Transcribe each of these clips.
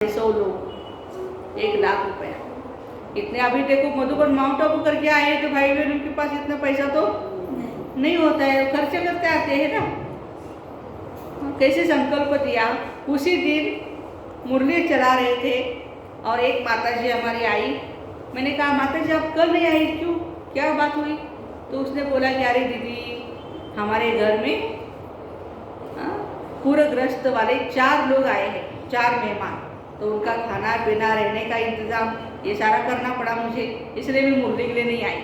100 लोग, 1,00,000 रुपया इतने। अभी देखो मधुबन माउंट आबू करके आए तो भाई बहन उनके पास इतना पैसा तो नहीं होता है, खर्चे करते आते हैं ना। कैसे संकल्प दिया। उसी दिन मुरली चला रहे थे और एक माताजी हमारी आई। मैंने कहा माताजी आप कल नहीं आई क्यों, क्या बात हुई? तो उसने बोला कि अरे दीदी हमारे घर में पूरग्रस्त वाले 4 लोग आए हैं, 4 मेहमान, तो उनका खाना पीना रहने का इंतज़ाम ये सारा करना पड़ा मुझे, इसलिए मैं मुरली के लिए नहीं आई।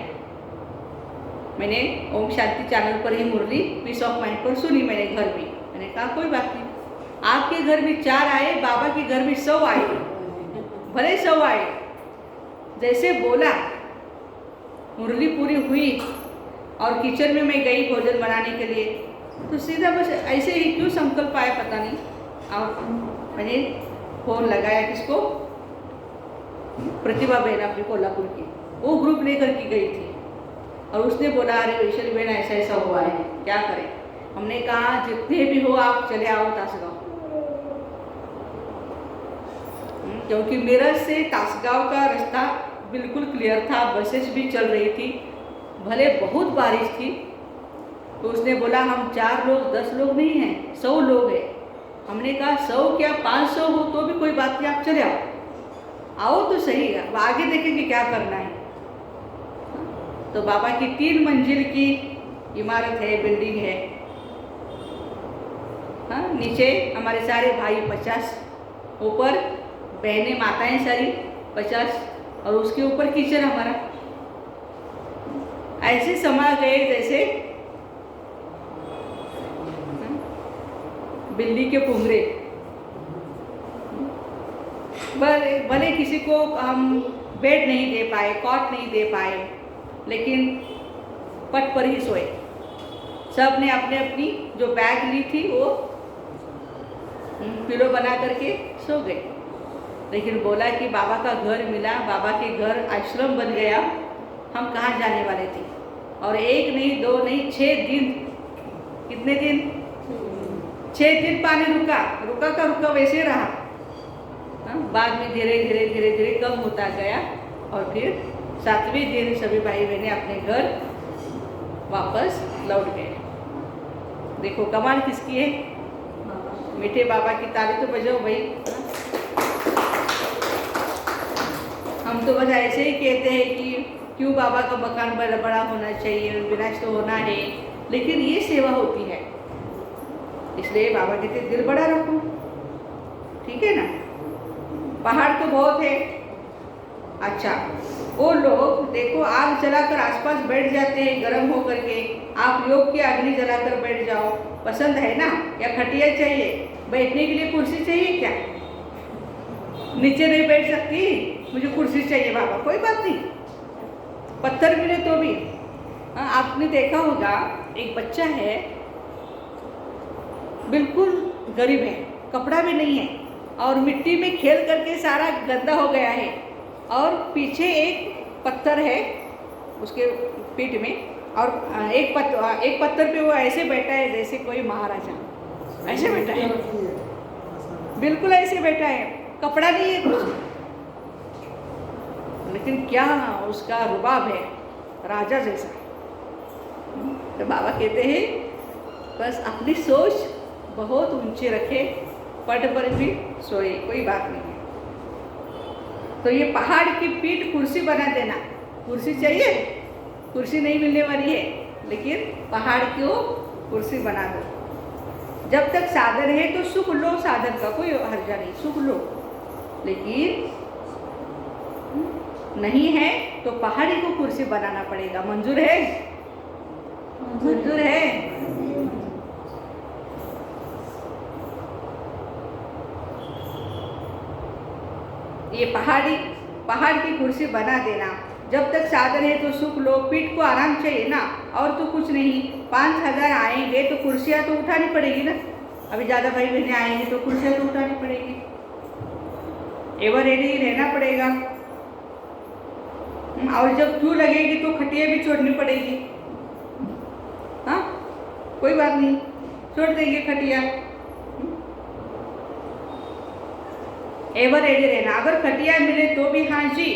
मैंने ओम शांति चैनल पर ही मुरली पीस ऑफ माइंड पर सुनी मैंने घर में। मैंने कहा कोई बात नहीं, आपके घर में 4 आए, बाबा के घर में 100 आए, भले 100 आए। जैसे बोला मुरली पूरी हुई और किचन में मैं गई भोजन बनाने के लिए, तो सीधा बस ऐसे ही क्यों संकल्प आया पता नहीं। और मैंने फ़ोन लगाया किसको, प्रतिभा बहन अपनी कोल्हापुर की, वो ग्रुप लेकर के गई थी और उसने बोला अरे वैशाली बहन ऐसा ऐसा हुआ है, क्या करें? हमने कहा जितने भी हो आप चले आओ तासगांव, क्योंकि मेरठ से तासगांव का रास्ता बिल्कुल क्लियर था, बसेस भी चल रही थी, भले बहुत बारिश थी। तो उसने बोला हम 4 लोग 10 लोग नहीं हैं, 100 लोग हैं। हमने कहा 100 क्या 500 हो तो भी कोई बात नहीं, आप चले आओ तो सही है, अब आगे देखेंगे क्या करना है। तो बाबा की 3 मंजिल की इमारत है, बिल्डिंग है। हाँ, नीचे हमारे सारे भाई 50, ऊपर बहनें माताएं सारी 50 और उसके ऊपर किचन हमारा। ऐसे समा गए जैसे बिल्ली के पुंगरे। भले किसी को हम बेड नहीं दे पाए, कॉट नहीं दे पाए, लेकिन पट पर ही सोए। सब ने अपने अपनी जो बैग ली थी वो पिलो बना करके सो गए। लेकिन बोला कि बाबा का घर मिला, बाबा के घर आश्रम बन गया, हम कहाँ जाने वाले थे। और 1 नहीं 2 नहीं 6 दिन, कितने दिन? 6 दिन पानी रुका वैसे रहा। बाद में धीरे धीरे कम होता गया और फिर 7वें दिन सभी भाई बहनें अपने घर वापस लौट गए। देखो कमाल किसकी है, मीठे बाबा की ताली तो बजाओ भाई। हम तो बस ऐसे ही कहते हैं कि क्यों बाबा का मकान बड़ा होना चाहिए, विनाश तो होना है, लेकिन ये सेवा होती है, इसलिए बाबा कहते दिल बड़ा रखो, ठीक है ना। पहाड़ तो बहुत है। अच्छा, वो लोग देखो आग जलाकर आसपास बैठ जाते हैं गर्म हो करके, आप योग की अग्नि जलाकर बैठ जाओ, पसंद है ना? या खटिया चाहिए, बैठने के लिए कुर्सी चाहिए क्या? नीचे नहीं बैठ सकती, मुझे कुर्सी चाहिए बाबा, कोई बात नहीं, पत्थर मिले तो भी। आपने देखा होगा एक बच्चा है, बिल्कुल गरीब है, कपड़ा भी नहीं है और मिट्टी में खेल करके सारा गंदा हो गया है, और पीछे एक पत्थर है उसके पीठ में, और एक पत्थर पे वो ऐसे बैठा है जैसे कोई महाराजा, ऐसे बैठा है, बिल्कुल ऐसे बैठा है, कपड़ा नहीं है कुछ, लेकिन क्या उसका रुबाब है, राजा जैसा। तो बाबा कहते हैं बस अपनी सोच बहुत ऊंचे रखे, पट पर भी सोए, कोई बात नहीं है। तो ये पहाड़ की पीठ कुर्सी बना देना। कुर्सी चाहिए, कुर्सी नहीं मिलने वाली है, लेकिन पहाड़ की कुर्सी बना दो। जब तक साधन है तो सुख लो, साधन का कोई हर्जा नहीं, सुख लो, लेकिन नहीं है तो पहाड़ी को कुर्सी बनाना पड़ेगा। मंजूर है? मंजूर है? ये पहाड़ की कुर्सी बना देना। जब तक साधन है तो सुख लो, पीठ को आराम चाहिए ना, और तो कुछ नहीं। 5,000 आएंगे तो कुर्सियाँ तो उठानी पड़ेगी ना, अभी ज़्यादा भाई बहनें आएंगे तो कुर्सियाँ तो उठानी पड़ेगी, एवर रेडी रहना पड़ेगा। और जब क्यों लगेगी तो खटिया भी छोड़नी पड़ेगी। हाँ, कोई बात नहीं, छोड़ देंगे खटिया। एवर रेडी रहना। अगर खटिया मिले तो भी हाँ जी,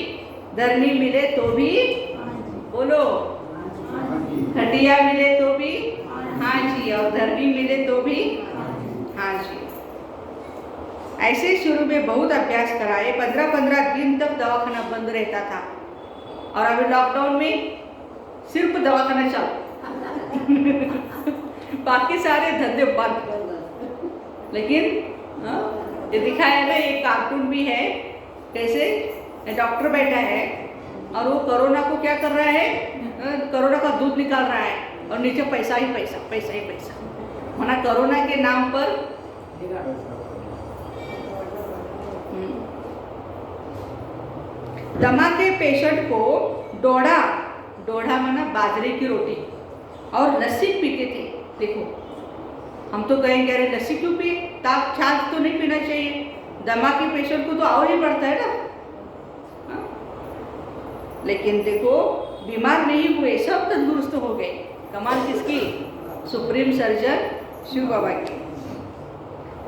धरनी मिले तो भी, बोलो, खटिया मिले तो भी हाँ जी, और धरनी मिले तो भी हाँ जी। ऐसे शुरू में बहुत अभ्यास कराए, 15-15 दिन तक दवाखाना बंद रहता था, और अभी लॉकडाउन में सिर्फ दवाखाना चालू बाकी सारे धंधे बंद। लेकिन ये दिखाया ना, एक कार्टून भी है, कैसे डॉक्टर बैठा है और वो कोरोना को क्या कर रहा है, कोरोना का दूध निकाल रहा है, और नीचे पैसा ही पैसा, पैसा ही पैसा, माना कोरोना के नाम पर। दमा के पेशेंट को डोढ़ा माना बाजरे की रोटी और लस्सी पीते थे। देखो, हम तो कहेंगे अरे लस्सी क्यों पिए, ताप छाछ तो नहीं पीना चाहिए, दमा के पेशेंट को तो और ही पड़ता है ना। लेकिन देखो, बीमार नहीं हुए, सब तंदुरुस्त हो गए। कमाल किसकी, सुप्रीम सर्जन शिव बाबा की।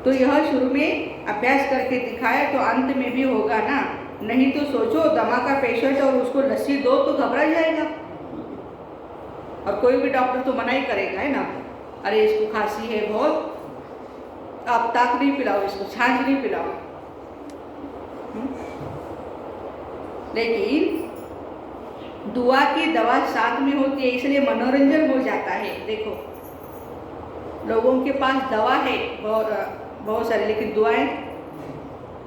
तो यह शुरू में अभ्यास करके दिखाया तो अंत में भी होगा ना। नहीं तो सोचो, दमा का पेशेंट और उसको लस्सी दो तो घबरा जाएगा, और कोई भी डॉक्टर तो मना ही करेगा, है ना, अरे इसको खांसी है बहुत, आप ताक नहीं पिलाओ, इसको छाछ नहीं पिलाओ। लेकिन दुआ की दवा साथ में होती है, इसलिए मनोरंजन हो जाता है। देखो, लोगों के पास दवा है बहुत सारी, लेकिन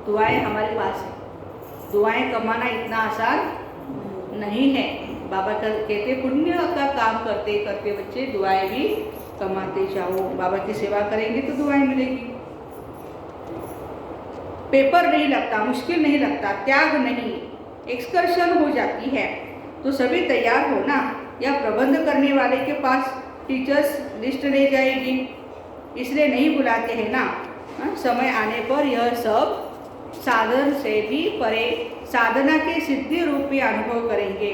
दुआएं हमारे पास है। दुआएं कमाना इतना आसान नहीं है। बाबा कहते पुण्य का काम करते करते बच्चे दुआएं भी कमाते जाओ। बाबा की सेवा करेंगे तो दुआएं मिलेगी। पेपर नहीं लगता, मुश्किल नहीं लगता, त्याग नहीं, एक्सकर्शन हो जाती है तो सभी तैयार हो ना, या प्रबंध करने वाले के पास टीचर्स लिस्ट ले जाएगी, इसलिए नहीं बुलाते हैं ना। समय आने पर यह सब साधन से भी परे साधना के सिद्धि रूप में अनुभव करेंगे।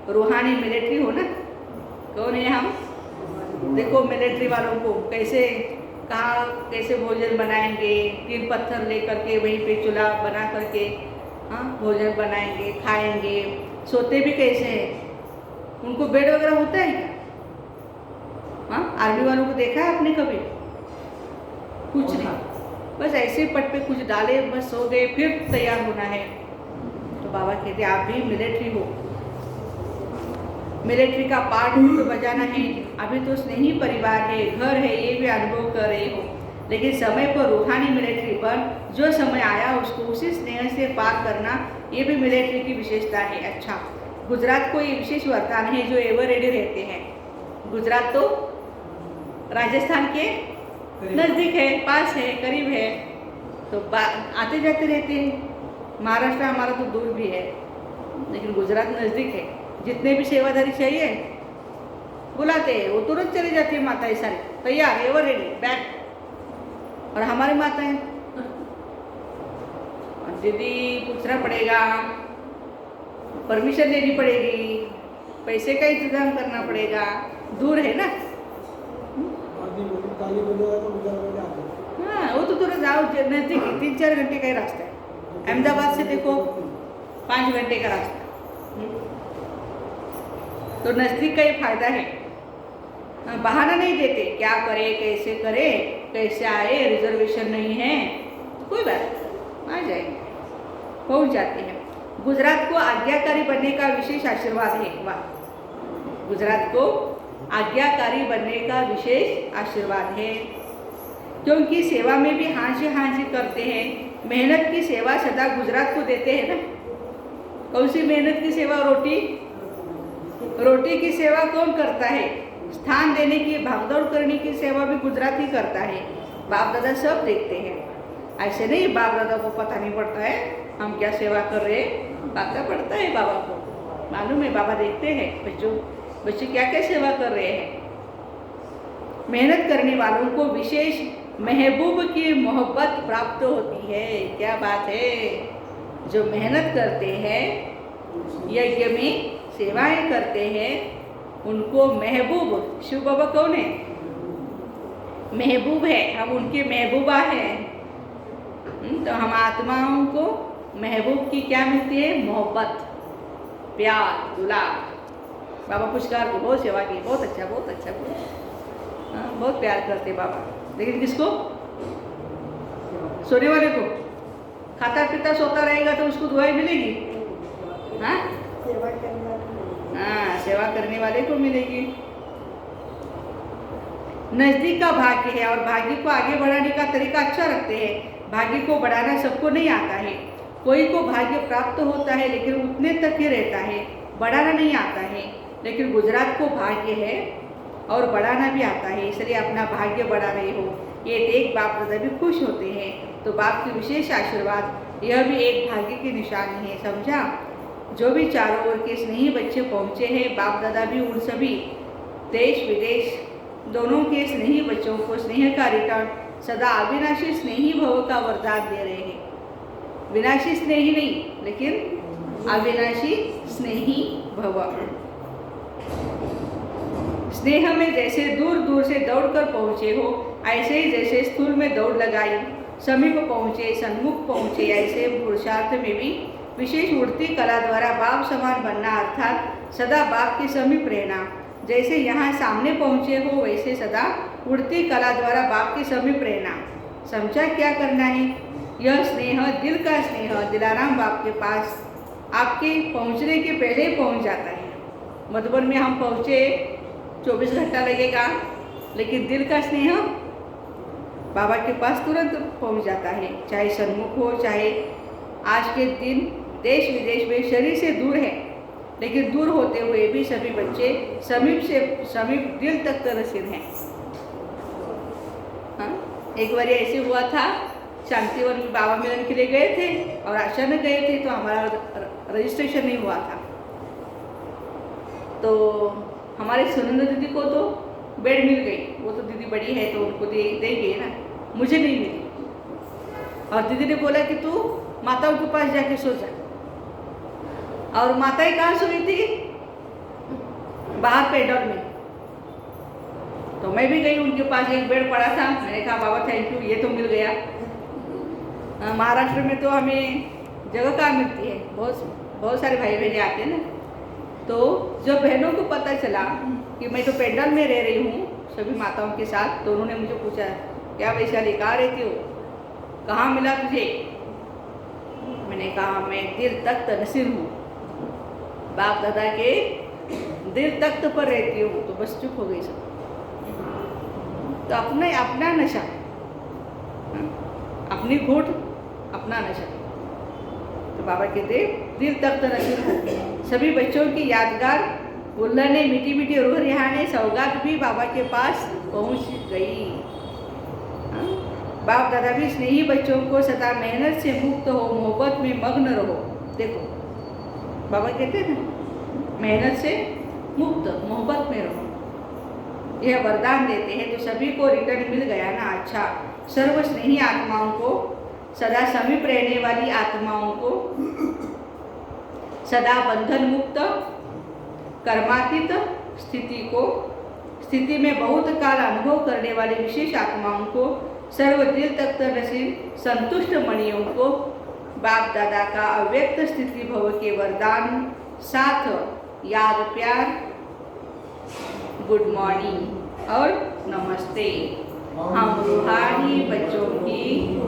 रूहानी मिलिट्री हो ना, कौन है हम, देखो मिलिट्री वालों को कैसे, कहाँ कैसे भोजन बनाएंगे, 3 पत्थर लेकर के वहीं पे चूल्हा बना करके भोजन बनाएंगे, खाएंगे। सोते भी कैसे हैं, उनको बेड वगैरह होता है क्या? आर्मी वालों को देखा है आपने कभी? कुछ नहीं, बस ऐसे पट पे कुछ डाले, बस सो गए, फिर तैयार होना है। तो बाबा कहते आप भी मिलिट्री हो, मिलिट्री का पार्ट तो बजाना है। अभी तो स्नेही परिवार है, घर है, ये भी अनुभव कर रहे हो, लेकिन समय पर रूहानी मिलिट्री बन, जो समय आया उसको उसी स्नेह से पार करना, ये भी मिलिट्री की विशेषता है। अच्छा, गुजरात को ये विशेष वरदान है जो एवर रेडी रहते हैं। गुजरात तो राजस्थान के नज़दीक है, पास है, करीब है, तो आते जाते रहते हैं। महाराष्ट्र हमारा तो दूर भी है, लेकिन गुजरात नज़दीक है। जितने भी सेवादारी चाहिए बुलाते हैं, वो तुरंत चली जाती है माताएं सारी, तैयार, एवर रेडी, बैक। और हमारी माताएं, दीदी पूछना पड़ेगा, परमिशन लेनी पड़ेगी, पैसे का इंतजाम करना पड़ेगा, दूर है ना। हाँ, वो तो तुरंत आओ, नज़दीक 3-4 घंटे का ही रास्ता है। अहमदाबाद से देखो 5 घंटे का रास्ता, तो नज़दीक का ये फायदा है। बहाना नहीं देते, क्या करे, कैसे करे, कैसे आए, रिजर्वेशन नहीं है, तो कोई बात, आ जाएंगे, पहुंच जाते हैं। गुजरात को आज्ञाकारी बनने का विशेष आशीर्वाद है। वाह, गुजरात को आज्ञाकारी बनने का विशेष आशीर्वाद है, क्योंकि सेवा में भी हाँसी हाँसी करते हैं। मेहनत की सेवा सदा गुजरात को देते हैं ना। कौन सी मेहनत की सेवा? रोटी की सेवा कौन करता है? स्थान देने की, भागदौड़ करने की सेवा भी गुजरात ही करता है। बाप दादा सब देखते हैं, ऐसे नहीं बाप दादा को पता नहीं पड़ता है हम क्या सेवा कर रहे हैं, पता पड़ता है बाबा को, मालूम है, बाबा देखते हैं बच्चे क्या क्या सेवा कर रहे हैं। मेहनत करने वालों को विशेष महबूब की मोहब्बत प्राप्त होती है। क्या बात है, जो मेहनत करते हैं, यज्ञ में सेवाएं करते हैं, उनको महबूब, शिव बाबा कौन है? महबूब है, हम उनके महबूबा हैं। तो हम आत्माओं को महबूब की क्या मिलती है? मोहब्बत, प्यार, दुलार। बाबा पुष्कर को बहुत सेवा की, बहुत अच्छा, बहुत अच्छा, बहुत प्यार करते बाबा। लेकिन किसको? सोने वाले को। खाता पीता सोता रहेगा तो उसको दुआएं मिलेगी? हाँ, सेवा करने वाले को मिलेगी। नजदीक का भाग्य है और भाग्य को आगे बढ़ाने का तरीका अच्छा रखते हैं। भाग्य को बढ़ाना सबको नहीं आता है। कोई को भाग्य प्राप्त होता है लेकिन उतने तक ही रहता है, बढ़ाना नहीं आता है। लेकिन गुजरात को भाग्य है और बढ़ाना भी आता है, इसलिए अपना भाग्य बढ़ा रहे हो। ये देख बाप दादा भी खुश होते हैं। तो बाप की विशेष आशीर्वाद, यह भी एक भाग्य की निशानी है, समझा। जो भी चारों ओर के स्नेही बच्चे पहुँचे हैं, बाप दादा भी उन सभी देश विदेश दोनों के स्नेही बच्चों को स्नेह का रिटर्न सदा अविनाशी स्नेही भव का वरदान दे रहे हैं। विनाशी स्नेही नहीं, लेकिन अविनाशी स्नेही भव। स्नेह में जैसे दूर दूर से दौड़कर पहुँचे हो, ऐसे ही जैसे स्थूल में दौड़ लगाई समीप पहुँचे, सन्मुख पहुँचे, ऐसे पुरुषार्थ में भी विशेष उड़ती कला द्वारा बाप समान बनना, अर्थात सदा बाप के समीप रहना। जैसे यहाँ सामने पहुँचे हो, वैसे सदा उड़ती कला द्वारा बाप के समीप रहना। समझा क्या करना है? यह स्नेह, दिल का स्नेह, दिलाराम बाप के पास आपके पहुँचने के पहले पहुँच जाता है। मधुबन में हम पहुँचे 24 घंटा लगेगा, लेकिन दिल का स्नेह बाबा के पास तुरंत पहुँच जाता है। चाहे सन्मुख हो, चाहे आज के दिन देश विदेश में शरीर से दूर है, लेकिन दूर होते हुए भी सभी बच्चे समीप से समीप दिल तक तरसीन हैं। हाँ, एक बार ऐसे हुआ था, शांतिवन में बाबा मिलन के लिए गए थे और अचानक गए थे तो हमारा रजिस्ट्रेशन नहीं हुआ था। तो हमारे सुनंदा दीदी को तो बेड मिल गई, वो तो दीदी बड़ी है तो उनको देंगे ना, मुझे नहीं मिली। और दीदी ने बोला कि तू माताओं के पास जाके सो जा। और माताएं कहाँ सोई थी? बाहर पेडल में। तो मैं भी गई उनके पास, एक बेड पड़ा था, मैंने कहा बाबा थैंक यू, ये तो मिल गया। महाराष्ट्र में तो हमें जगह कहाँ मिलती है, बहुत सारे भाई बहने आते हैं ना। तो जब बहनों को पता चला कि मैं तो पेंडल में रह रही हूँ सभी माताओं के साथ, तो उन्होंने मुझे पूछा क्या वैशाली कहाँ रहती हो, कहाँ मिला तुझे? मैंने कहा मैं दिल तख्त नसीर हूँ, बाप दादा के दिल तख्त पर रहती हूँ। तो बस चुप हो गई सब। तो अपना नशा, अपनी घूट, अपना नशा। तो बाबा कहते दिल तख्त नसीर हूँ। सभी बच्चों की यादगार उल्लाने, मीठी मीठी रूह रिहाने सौगात भी बाबा के पास पहुँच गई। बाप दादा भी स्नेही बच्चों को सदा मेहनत से मुक्त हो, मोहब्बत में मग्न रहो। देखो बाबा कहते हैं ना, मेहनत से मुक्त, मोहब्बत में रहो, यह वरदान देते हैं। तो सभी को रिटर्न मिल गया ना। अच्छा, सर्व स्नेही आत्माओं को, सदा समीप रहने वाली आत्माओं को, सदा बंधन मुक्त, कर्मातीत स्थिति में बहुत काल अनुभव करने वाली विशेष आत्माओं को, सर्व दिल तक नसीब संतुष्ट मणियों को बाप दादा का अव्यक्त स्थिति भव के वरदान साथ याद, प्यार, गुड मॉर्निंग और नमस्ते। हम रूहानी बच्चों की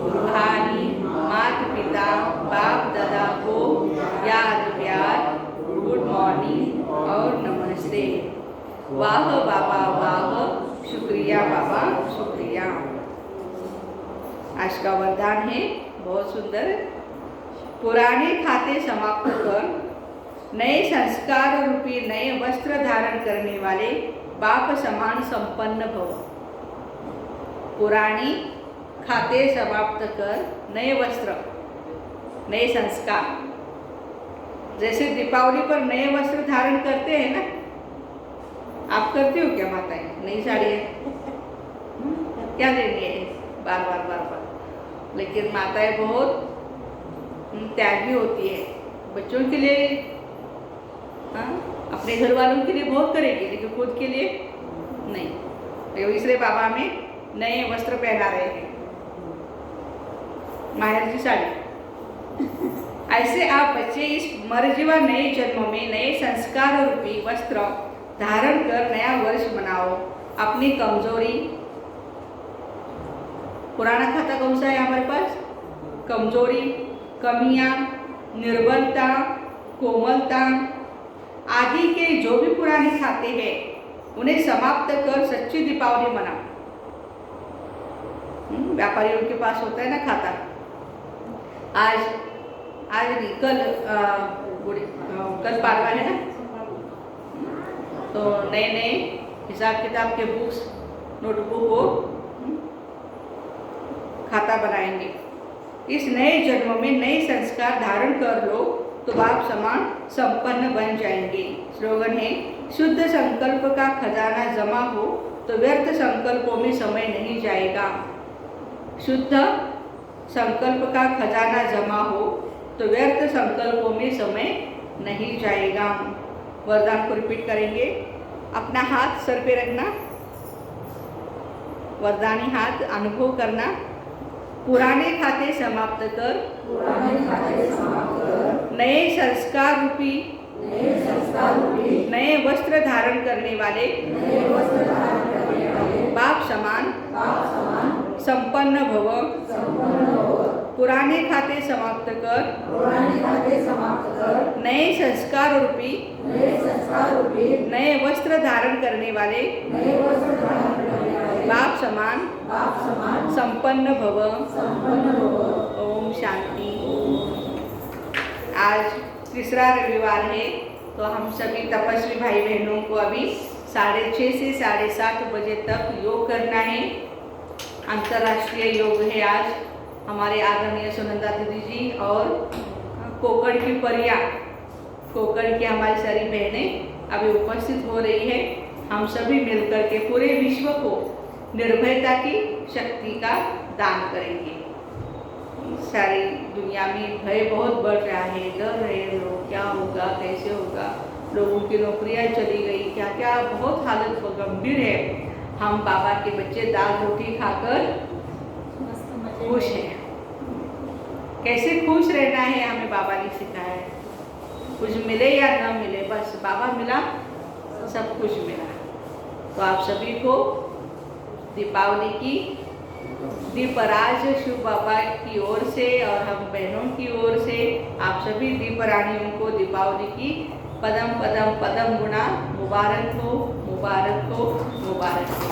रूहानी माता पिता बाप दादा को याद, प्यार, गुड मॉर्निंग और नमस्ते। वाह बाबा वाह, शुक्रिया बाबा शुक्रिया। आज का वरदान है बहुत सुंदर। पुराने खाते समाप्त कर नए संस्कार रूपी नए वस्त्र धारण करने वाले बाप समान संपन्न भव। पुरानी खाते समाप्त कर नए वस्त्र, नए संस्कार। जैसे दीपावली पर नए वस्त्र धारण करते हैं ना, आप करते हो क्या माताएं? नई साड़ी है क्या लेनी है बार बार। लेकिन माताएं बहुत त्यागी होती है बच्चों के लिए, हाँ, अपने घर वालों के लिए बहुत करेगी, लेकिन खुद के लिए नहीं। तो इसलिए बाबा में नए वस्त्र पहना रहे हैं। माहेरची साडी। ऐसे आप बच्चे इस मर्जीवा नए जन्म में नए संस्कार रूपी वस्त्र धारण कर नया वर्ष मनाओ। अपनी कमजोरी, पुराना खाता कौन सा है हमारे पास? कमजोरी, कमियां, निर्बलता, कोमलता आदि के जो भी पुराने खाते हैं उन्हें समाप्त कर सच्ची दीपावली मनाओ। व्यापारियों के पास होता है ना खाता। आज नहीं, कल पारवा है ना, तो नए नए हिसाब किताब के बुक्स, नोटबुक हो खाता बनाएंगे। इस नए जन्म में नए संस्कार धारण कर लो तो बाप समान संपन्न बन जाएंगे। स्लोगन है, शुद्ध संकल्प का खजाना जमा हो तो व्यर्थ संकल्पों में समय नहीं जाएगा। शुद्ध संकल्प का खजाना जमा हो तो व्यर्थ संकल्पों में समय नहीं जाएगा। वरदान को रिपीट करेंगे। अपना हाथ सर पे रखना, वरदानी हाथ अनुभव करना। पुराने खाते समाप्त कर नए संस्कार रूपी नए वस्त्र धारण करने वाले बाप समान संपन्न भव। पुराने खाते समाप्त कर नए संस्कार रूपी नए वस्त्र धारण करने वाले बाप समान संपन्न भव। ओम शांति। आज तीसरा रविवार है, तो हम सभी तपस्वी भाई बहनों को अभी 6:30 से 7:30 बजे तक योग करना है। अंतर्राष्ट्रीय योग है आज। हमारे आदरणीय सुनंदा दीदी जी और कोकड़ की परिया, कोकड़ की हमारी सारी बहनें अभी उपस्थित हो रही है। हम सभी मिलकर के पूरे विश्व को निर्भयता की शक्ति का दान करेंगे। सारी दुनिया में भय बहुत बढ़ रहा है, डर रहे लोग, क्या होगा, कैसे होगा, लोगों की नौकरियां चली गई, क्या क्या बहुत हालत गंभीर है। हम बाबा के बच्चे दाल रोटी खाकर खुश हैं। कैसे खुश रहना है हमें बाबा ने सिखाया है। कुछ मिले या न मिले, बस बाबा मिला, सब कुछ मिला। तो आप सभी को दीपावली की दीपराज शिव बाबा की ओर से और हम बहनों की ओर से आप सभी दीप रानियों को दीपावली की पदम पदम पदम गुना मुबारक हो, मुबारक हो, मुबारक हो।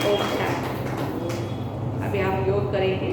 ओम शांति। अभी हम योग करेंगे।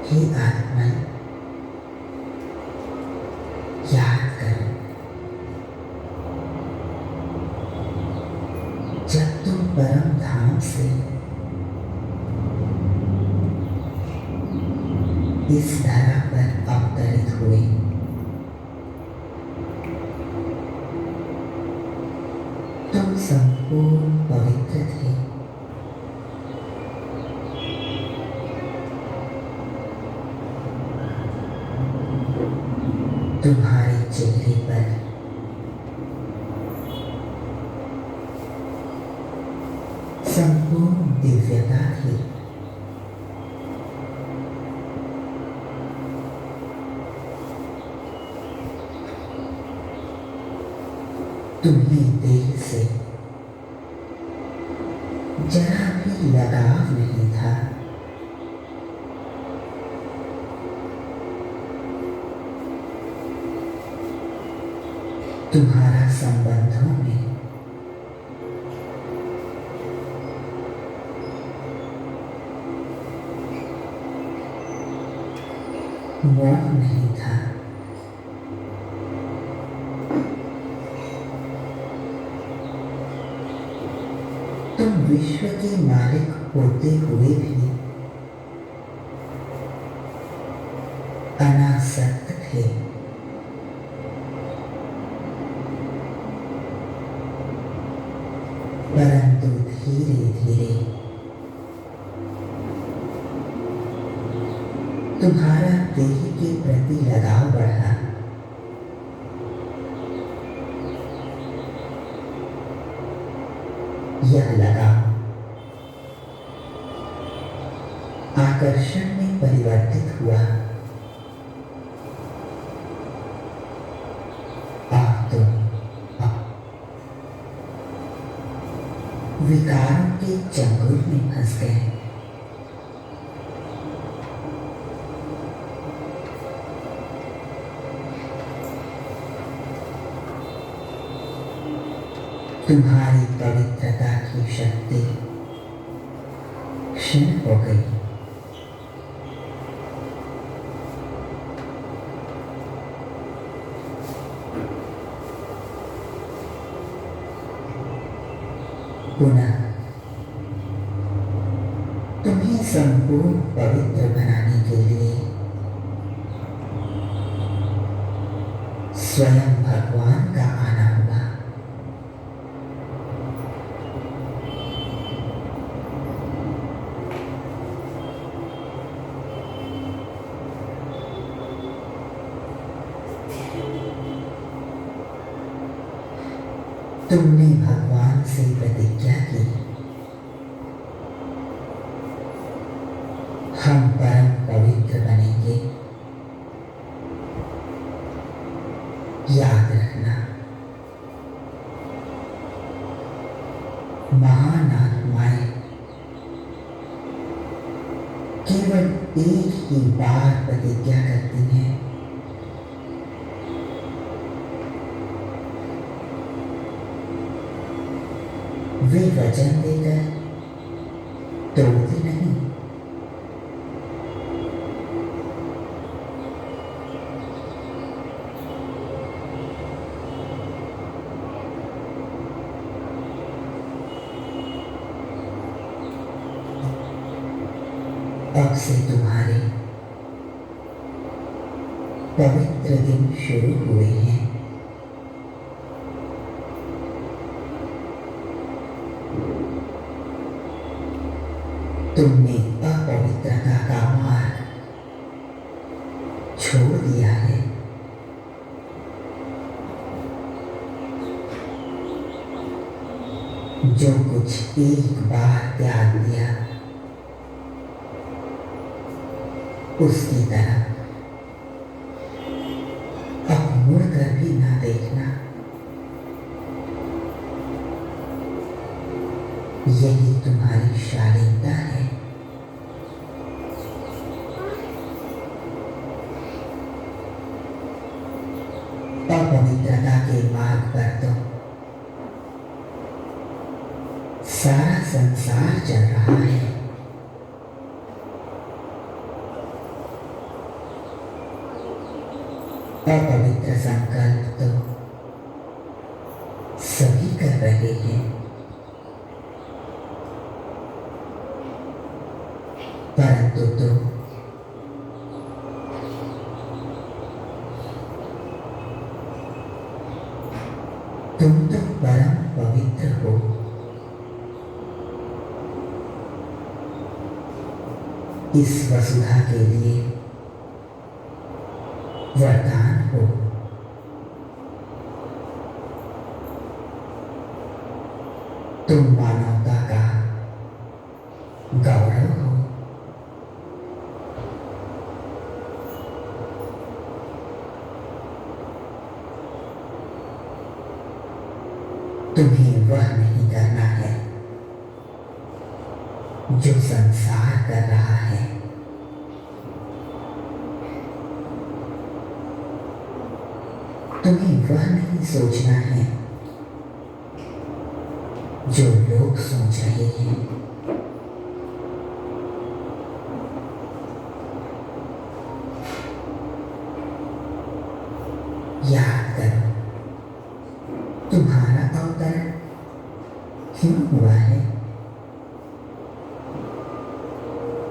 हे आत्मन, याद करो से इस धरा पर अवतरित हुए। तुम संपूर्ण पवित्र थे। तुम्हारे चेहरे पर संपूर्ण दिव्यता थी। तुम्हें देह से जरा भी लगाव नहीं था। तुम्हारा संबंधों में मोह नहीं था। तुम विश्व के मालिक होते हुए भी अनासक्त थे। परंतु धीरे धीरे तुम्हारा देह के प्रति लगाव बढ़ा। यह लगाव आकर्षण में परिवर्तित हुआ। अब तुम विकारों के चंगुल में फंस गए। तुम्हारी पवित्रता की शक्ति क्षीण हो गई। पुनः तुम्हें संपूर्ण पवित्र बनाने के लिए स्वयं भगवान का आना होगा। तुमने भगवान से प्रतिज्ञा की, हम परम पवित्र बनेंगे। याद रखना, महान आत्माएं केवल एक ही बार प्रतिज्ञा करती हैं। वे वचन देकर तोड़ती नहीं। अब से तुम्हारे पवित्र दिन शुरू हुए हैं। तुमने अपवित्रता का मार्ग छोड़ दिया है। जो कुछ एक बार त्याग दिया उसकी तरफ अब मुड़कर भी ना देखना। यही तुम्हारी शालीनता है। अपवित्रता के मार्ग पर तो सारा संसार चल रहा है। अपवित्र संकल्प तो सभी कर रहे हैं। परंतु तुम तो परम पवित्र हो। इस वसुधा के लिए वरदान हो। तुम मानवता का गौरव हो। तुम्हें वह नहीं करना है जो संसार कर रहा है। तुम्हें वह नहीं सोचना है जो लोग सोच रहे हैं। याद करो, तुम्हारा अवतरण क्यों हुआ है?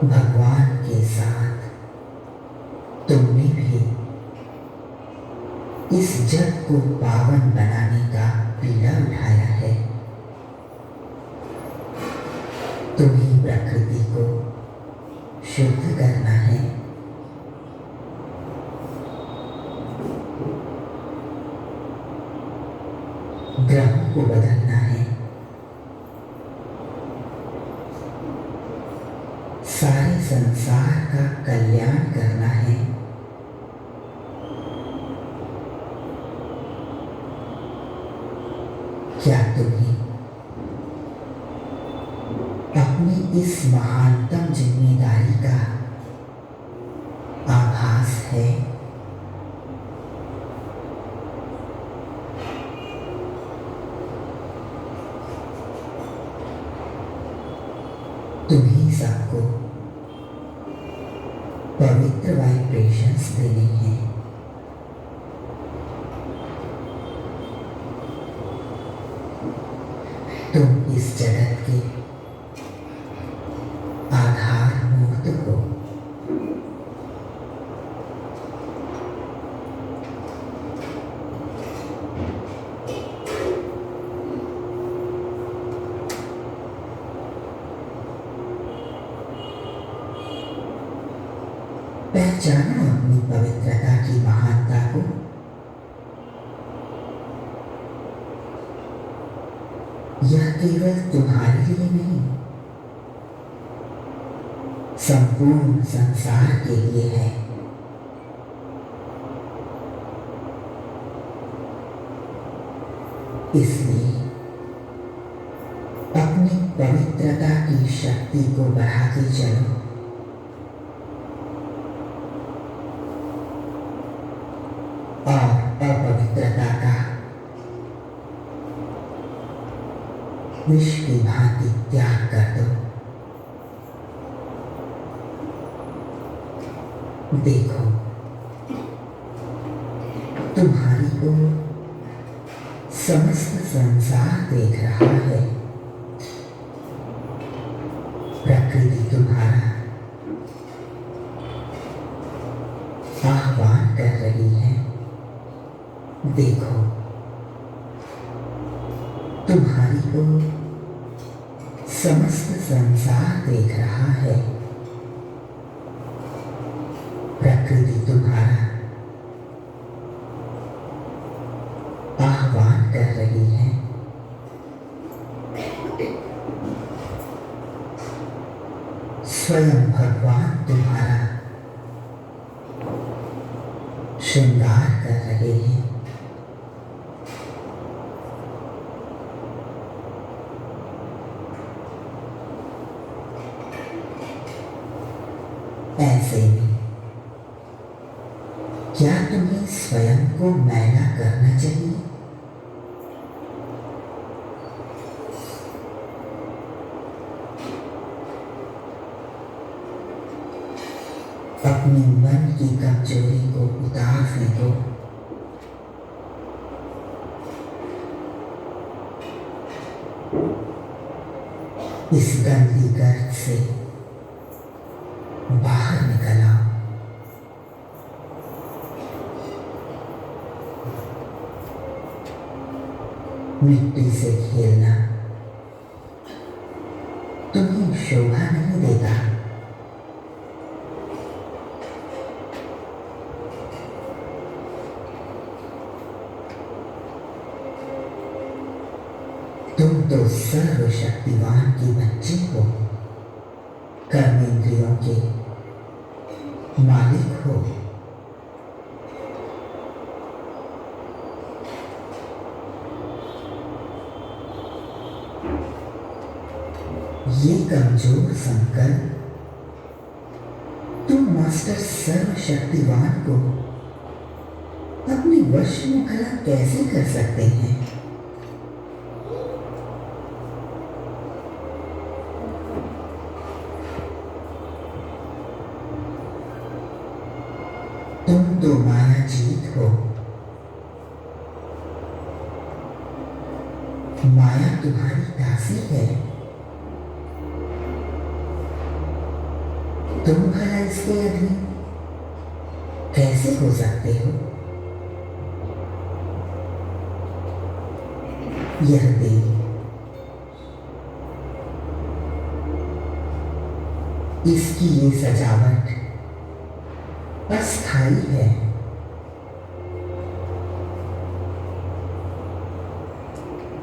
भगवान के साथ तुमने भी इस जग को पावन बनाने का पीड़ा उठाया है। तुम्हें प्रकृति को शुद्ध करना है। ग्रहों को बदलना है। सारे संसार का कल्याण करना है। क्या तुम्हें अपनी इस महानतम जिम्मेदारी का आभास है? तुम्ही सबको पवित्र वाइब्रेशंस देने हैं। तुम इस जगत के आधार मूर्त हो। पहचानो अपनी पवित्रता की महानता को। यह केवल तुम्हारे लिए नहीं, संपूर्ण संसार के लिए है। इसलिए अपनी पवित्रता की शक्ति को बढ़ाते चलो। और अपवित्रता का विष की भांति त्याग कर दो। देखो, तुम्हारी ओर समस्त संसार देख रहा है। प्रकृति तुम्हारा आह्वान कर रही है। देखो, तुम्हारी ओर समस्त संसार देख रहा है। प्रकृति तुम्हारा आह्वान कर रही है। स्वयं भगवान तुम्हारा श्रृंगार कर रहे हैं। ऐसे में क्या तुम्हें स्वयं को मैला करना चाहिए? अपने मन की कमजोरी को उतार फेंको। इस गंदी गर्द से बाहर निकल आओ। मिट्टी से खेलना तुम्हें शोभा नहीं देगा। तुम तो सर्वशक्तिवान की बच्ची हो, कर्मेंद्रियों के मालिक हो। ये कमजोर संकल्प तुम मास्टर सर्वशक्तिवान को अपने वश में भला कैसे कर सकते हैं? तुम तो माया जीत हो। माया तुम्हारी दासी है। तुम भला इसके अधीन कैसे हो सकते हो? यह देह इसकी ये सजावट अस्थाई है।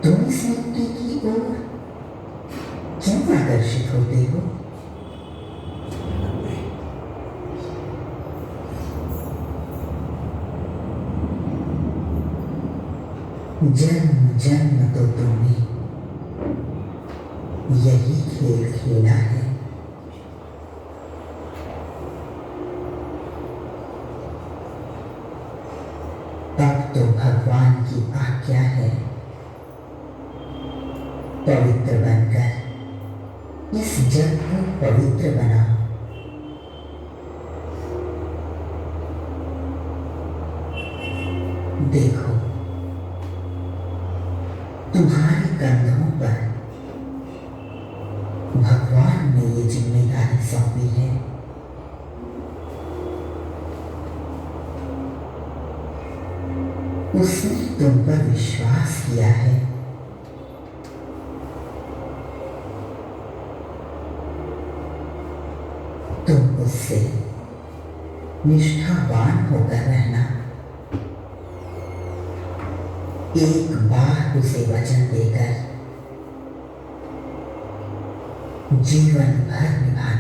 तुम इस मिट्टी की ओर क्यों आकर्षित होते हो? जन्म जन्म तो तुमने यही खेल खेला है। अब तो भगवान की आज्ञा है, पवित्र बनकर इस जग को पवित्र बनाओ। देखो, तुम्हारे कंधों पर भगवान ने ये जिम्मेदारी सौंपी है। उसने तुम पर विश्वास किया है। तुम उससे निष्ठावान होकर रहना। एक बार उसे वचन देकर जीवन भर निभाना।